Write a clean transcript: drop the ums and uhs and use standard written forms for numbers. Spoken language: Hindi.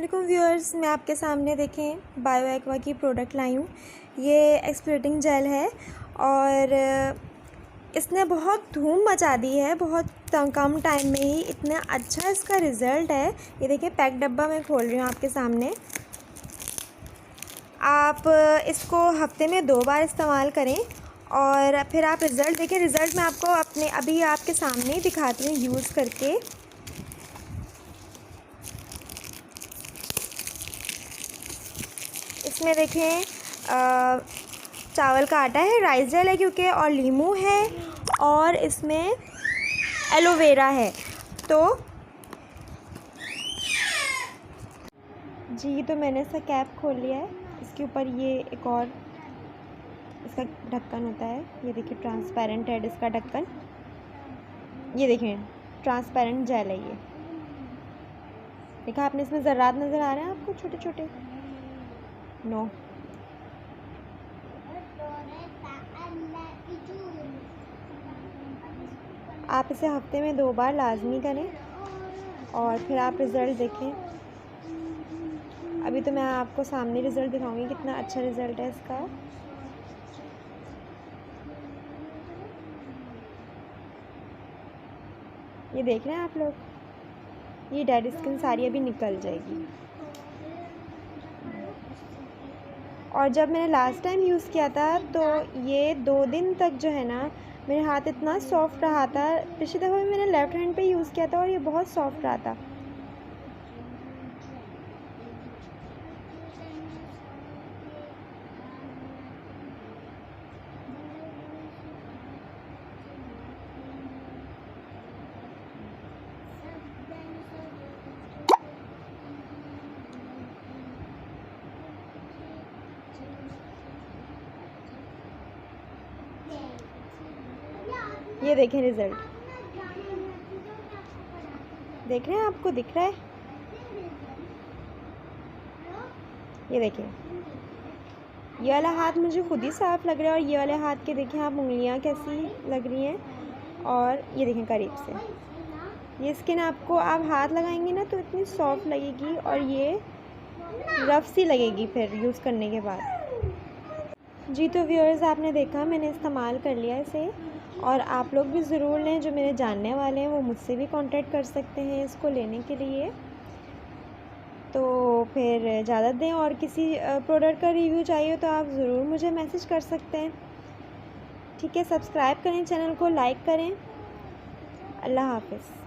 अस्सलामुअलैकुम व्यूअर्स, मैं आपके सामने देखें बायो एक्वा की प्रोडक्ट लाई हूँ। ये एक्सफोलिएटिंग जेल है और इसने बहुत धूम मचा दी है। बहुत कम टाइम में ही इतना अच्छा इसका रिज़ल्ट है। ये देखिए पैक डब्बा मैं खोल रही हूँ आपके सामने। आप इसको हफ्ते में 2 बार इस्तेमाल करें और फिर आप रिज़ल्ट देखें। रिज़ल्ट मैं आपको अभी आपके सामने ही दिखाती हूँ यूज़ करके। इसमें देखें चावल का आटा है, राइस जेल है क्योंकि, और लीमू है और इसमें एलोवेरा है। तो जी, तो मैंने इसका कैप खोल लिया है। इसके ऊपर ये एक और इसका ढक्कन होता है। ये देखिए ट्रांसपेरेंट है इसका ढक्कन। ये देखिए ट्रांसपेरेंट जेल है ये। देखा आपने, इसमें ज़र्रात नज़र आ रहे हैं आपको छोटे छोटे? नो। आप इसे हफ्ते में 2 बार लाजमी करें और फिर आप रिज़ल्ट देखें। अभी तो मैं आपको सामने रिज़ल्ट दिखाऊंगी कितना अच्छा रिज़ल्ट है इसका। ये देख रहे हैं आप लोग, ये डेड स्किन सारी अभी निकल जाएगी। और जब मैंने लास्ट टाइम यूज़ किया था तो ये 2 दिन तक जो है ना, मेरे हाथ इतना सॉफ्ट रहा था। पिछली दफ़ा भी मैंने लेफ़्ट हैंड पे यूज़ किया था और ये बहुत सॉफ्ट रहा था। ये देखें रिज़ल्ट, देख रहे हैं? आपको दिख रहा है? ये देखिए, ये वाला हाथ मुझे खुद ही साफ़ लग रहा है और ये वाले हाथ के देखें आप उंगलियां कैसी लग रही हैं। और ये देखें करीब से, ये स्किन आपको आप हाथ लगाएंगे ना तो इतनी सॉफ्ट लगेगी और ये रफ़ सी लगेगी फिर यूज़ करने के बाद। जी, तो व्यूअर्स आपने देखा, मैंने इस्तेमाल कर लिया इसे और आप लोग भी ज़रूर लें। जो मेरे जानने वाले हैं वो मुझसे भी कांटेक्ट कर सकते हैं इसको लेने के लिए। तो फिर इजाज़त दें, और किसी प्रोडक्ट का रिव्यू चाहिए तो आप ज़रूर मुझे मैसेज कर सकते हैं। ठीक है, सब्सक्राइब करें चैनल को, लाइक करें। अल्लाह हाफ़िज़।